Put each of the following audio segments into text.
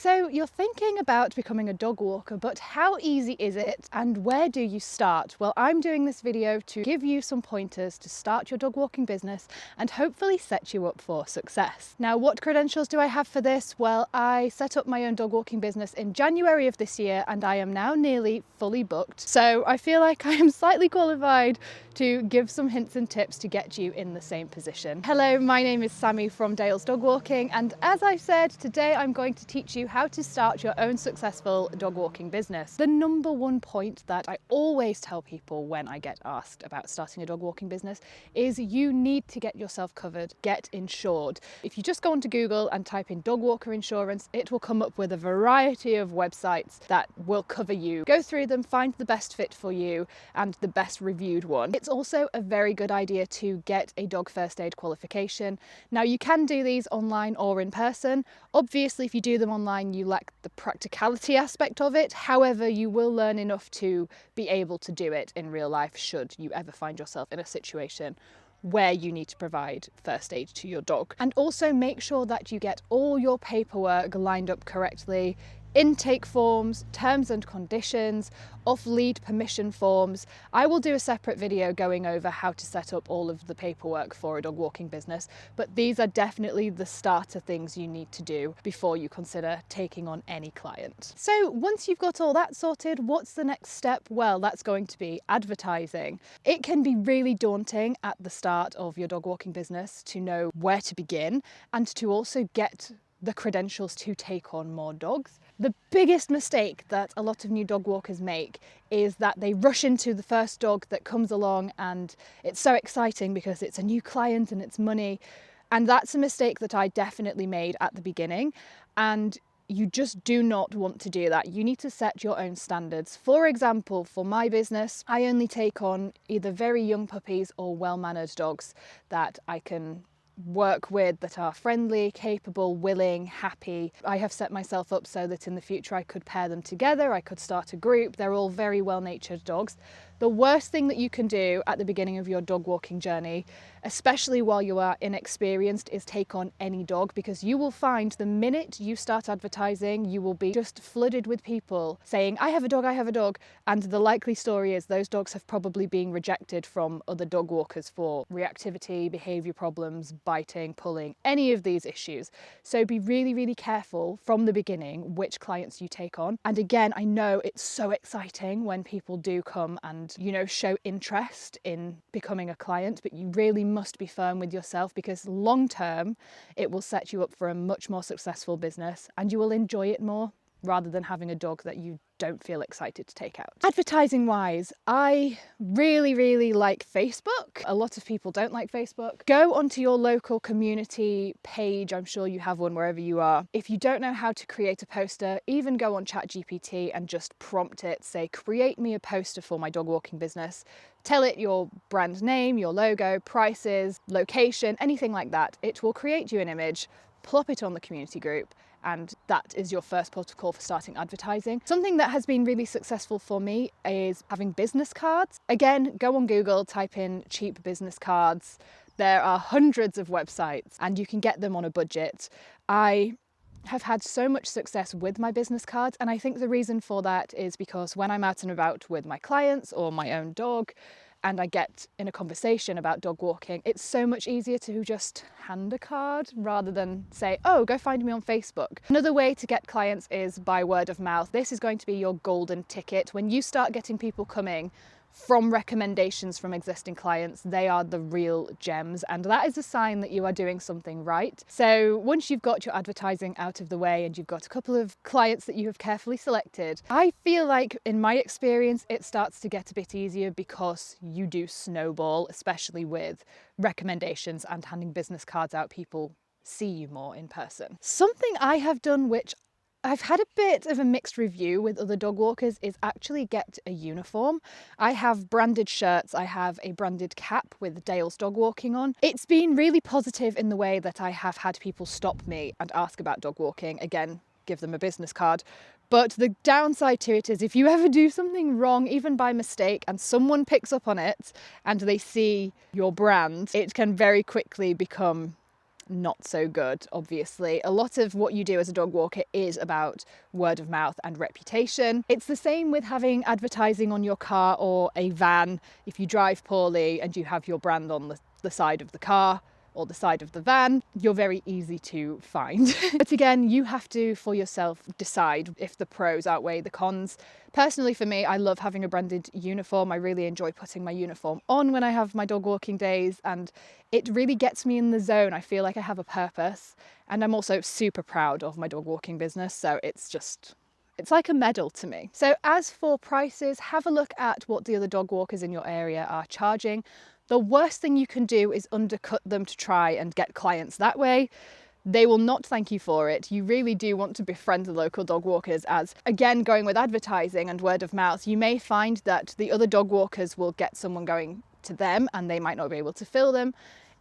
So you're thinking about becoming a dog walker, but how easy is it and where do you start? Well, I'm doing this video to give you some pointers to start your dog walking business and hopefully set you up for success. Now, what credentials do I have for this? Well, I set up my own dog walking business in January of this year and I am now nearly fully booked. So I feel like I am slightly qualified to give some hints and tips to get you in the same position. Hello, my name is Sammy from Dale's Dog Walking, and as I've said, today I'm going to teach you how to start your own successful dog walking business. The number one point that I always tell people when I get asked about starting a dog walking business is you need to get yourself covered, get insured. If you just go onto Google and type in dog walker insurance, it will come up with a variety of websites that will cover you. Go through them, find the best fit for you and the best reviewed one. It's also a very good idea to get a dog first aid qualification. Now, you can do these online or in person. Obviously, if you do them online, you lack the practicality aspect of it. However, you will learn enough to be able to do it in real life should you ever find yourself in a situation where you need to provide first aid to your dog. And also make sure that you get all your paperwork lined up correctly. Intake forms, terms and conditions, off-lead permission forms. I will do a separate video going over how to set up all of the paperwork for a dog walking business, but these are definitely the starter things you need to do before you consider taking on any client. So once you've got all that sorted, what's the next step? Well, that's going to be advertising. It can be really daunting at the start of your dog walking business to know where to begin and to also get the credentials to take on more dogs. The biggest mistake that a lot of new dog walkers make is that they rush into the first dog that comes along and it's so exciting because it's a new client and it's money. And that's a mistake that I definitely made at the beginning. And you just do not want to do that. You need to set your own standards. For example, for my business, I only take on either very young puppies or well-mannered dogs that I can work with, that are friendly, capable, willing, happy. I have set myself up so that in the future I could pair them together, I could start a group. They're all very well-natured dogs. The worst thing that you can do at the beginning of your dog walking journey, especially while you are inexperienced, is take on any dog, because you will find the minute you start advertising, you will be just flooded with people saying, I have a dog, I have a dog. And the likely story is those dogs have probably been rejected from other dog walkers for reactivity, behavior problems, biting, pulling, any of these issues. So be really, really careful from the beginning which clients you take on. And again, I know it's so exciting when people do come and show interest in becoming a client, but you really must be firm with yourself, because long term it will set you up for a much more successful business and you will enjoy it more rather than having a dog that you don't feel excited to take out. Advertising wise, I really like Facebook. A lot of people don't like Facebook. Go onto your local community page. I'm sure you have one wherever you are. If you don't know how to create a poster, even go on ChatGPT and just prompt it, say, create me a poster for my dog walking business. Tell it your brand name, your logo, prices, location, anything like that. It will create you an image, plop it on the community group, and that is your first port of call for starting advertising. Something that has been really successful for me is having business cards. Again, go on Google, type in cheap business cards. There are hundreds of websites and you can get them on a budget. I have had so much success with my business cards, and I think the reason for that is because when I'm out and about with my clients or my own dog, and I get in a conversation about dog walking, it's so much easier to just hand a card rather than say, oh, go find me on Facebook. Another way to get clients is by word of mouth. This is going to be your golden ticket. When you start getting people coming from recommendations from existing clients, they are the real gems, and that is a sign that you are doing something right. So once you've got your advertising out of the way and you've got a couple of clients that you have carefully selected, I feel like in my experience it starts to get a bit easier because you do snowball, especially with recommendations and handing business cards out. People see you more in person. Something I have done, which I've had a bit of a mixed review with other dog walkers, is actually get a uniform. I have branded shirts, I have a branded cap with Dale's Dog Walking on. It's been really positive in the way that I have had people stop me and ask about dog walking. Again, give them a business card. But the downside to it is if you ever do something wrong, even by mistake, and someone picks up on it and they see your brand, it can very quickly become not so good, obviously. A lot of what you do as a dog walker is about word of mouth and reputation. It's the same with having advertising on your car or a van. If you drive poorly and you have your brand on the side of the car or the side of the van, you're very easy to find. But again, you have to, for yourself, decide if the pros outweigh the cons. Personally, for me, I love having a branded uniform. I really enjoy putting my uniform on when I have my dog walking days, and it really gets me in the zone. I feel like I have a purpose, and I'm also super proud of my dog walking business, so it's like a medal to me. So as for prices, have a look at what the other dog walkers in your area are charging. The worst thing you can do is undercut them to try and get clients that way. They will not thank you for it. You really do want to befriend the local dog walkers, as again, going with advertising and word of mouth, you may find that the other dog walkers will get someone going to them and they might not be able to fill them.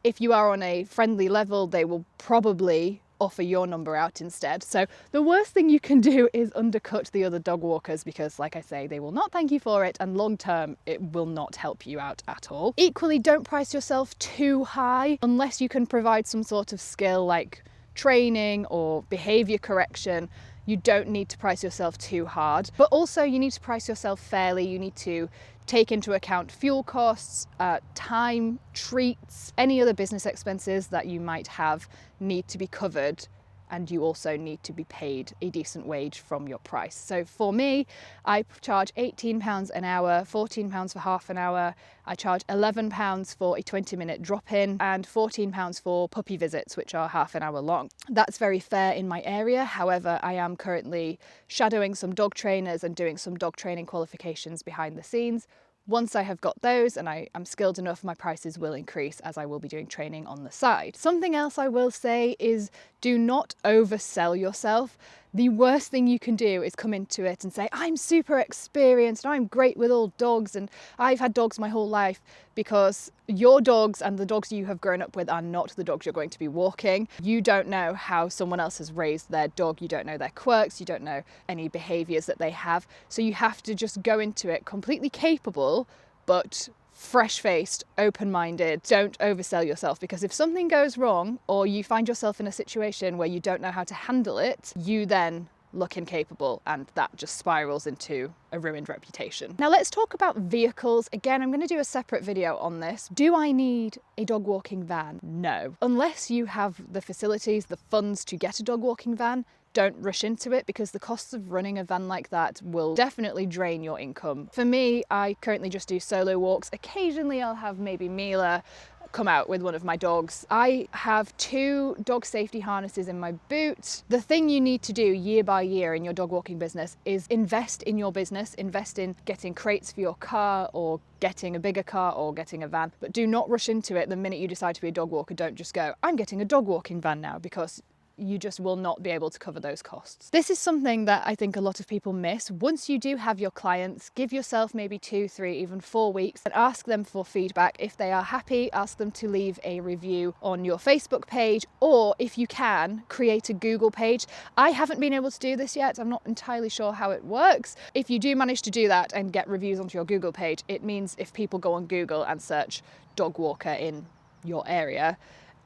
If you are on a friendly level, they will probably offer your number out instead. So the worst thing you can do is undercut the other dog walkers, because like I say, they will not thank you for it, and long term it will not help you out at all. Equally, don't price yourself too high unless you can provide some sort of skill like training or behavior correction. You don't need to price yourself too hard, but also you need to price yourself fairly. You need to take into account fuel costs, time, treats, any other business expenses that you might have need to be covered, and you also need to be paid a decent wage from your price. So for me, I charge £18 an hour, £14 for half an hour. I charge £11 for a 20-minute drop-in and £14 for puppy visits, which are half an hour long. That's very fair in my area. However, I am currently shadowing some dog trainers and doing some dog training qualifications behind the scenes. Once I have got those and I am skilled enough, my prices will increase as I will be doing training on the side. Something else I will say is do not oversell yourself. The worst thing you can do is come into it and say, I'm super experienced, I'm great with all dogs and I've had dogs my whole life, because your dogs and the dogs you have grown up with are not the dogs you're going to be walking. You don't know how someone else has raised their dog. You don't know their quirks. You don't know any behaviors that they have. So you have to just go into it completely capable, but fresh-faced, open-minded. Don't oversell yourself, because if something goes wrong or you find yourself in a situation where you don't know how to handle it, you then look incapable, and that just spirals into a ruined reputation. Now let's talk about vehicles. Again, I'm going to do a separate video on this. Do I need a dog walking van? No. Unless you have the facilities, the funds to get a dog walking van, don't rush into it, because the costs of running a van like that will definitely drain your income. For me, I currently just do solo walks. Occasionally I'll have maybe Mila come out with one of my dogs. I have 2 dog safety harnesses in my boot. The thing you need to do year by year in your dog walking business is invest in your business, invest in getting crates for your car or getting a bigger car or getting a van, but do not rush into it the minute you decide to be a dog walker. Don't just go, I'm getting a dog walking van now, because you just will not be able to cover those costs. This is something that I think a lot of people miss. Once you do have your clients, give yourself maybe 2, 3, even 4 weeks and ask them for feedback. If they are happy, ask them to leave a review on your Facebook page, or if you can, create a Google page. I haven't been able to do this yet. I'm not entirely sure how it works. If you do manage to do that and get reviews onto your Google page, it means if people go on Google and search dog walker in your area,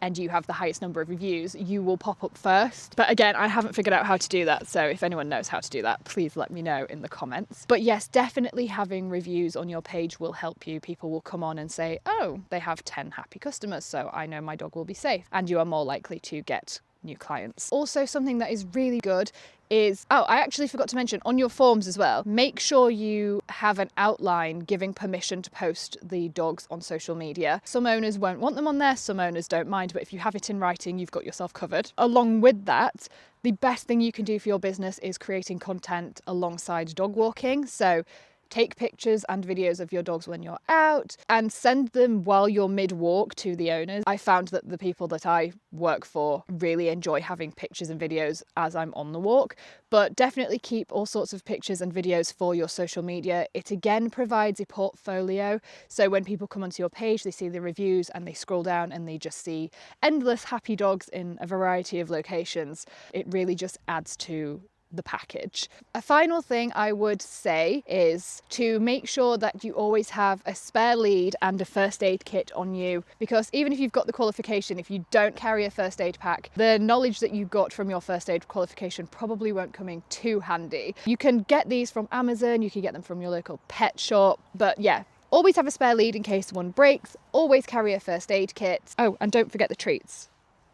and you have the highest number of reviews, you will pop up first. But again, I haven't figured out how to do that, so if anyone knows how to do that, please let me know in the comments. But yes, definitely having reviews on your page will help you. People will come on and say, oh, they have 10 happy customers, so I know my dog will be safe, and you are more likely to get new clients. Also, something that is really good is, oh, I actually forgot to mention, on your forms as well, make sure you have an outline giving permission to post the dogs on social media. Some owners won't want them on there, some owners don't mind, but if you have it in writing, you've got yourself covered. Along with that, the best thing you can do for your business is creating content alongside dog walking. So take pictures and videos of your dogs when you're out and send them while you're mid-walk to the owners. I found that the people that I work for really enjoy having pictures and videos as I'm on the walk, but definitely keep all sorts of pictures and videos for your social media. It again provides a portfolio, so when people come onto your page, they see the reviews and they scroll down and they just see endless happy dogs in a variety of locations. It really just adds to the package. A final thing I would say is to make sure that you always have a spare lead and a first aid kit on you, because even if you've got the qualification, if you don't carry a first aid pack, the knowledge that you got from your first aid qualification probably won't come in too handy. You can get these from Amazon, you can get them from your local pet shop, but yeah, always have a spare lead in case one breaks, always carry a first aid kit. Oh, and don't forget the treats.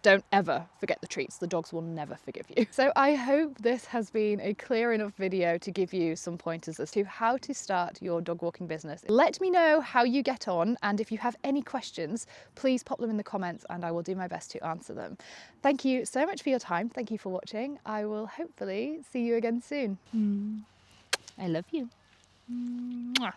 Don't ever forget the treats. The dogs will never forgive you. So I hope this has been a clear enough video to give you some pointers as to how to start your dog walking business. Let me know how you get on, and if you have any questions, please pop them in the comments and I will do my best to answer them. Thank you so much for your time. Thank you for watching. I will hopefully see you again soon. I love you. Mwah.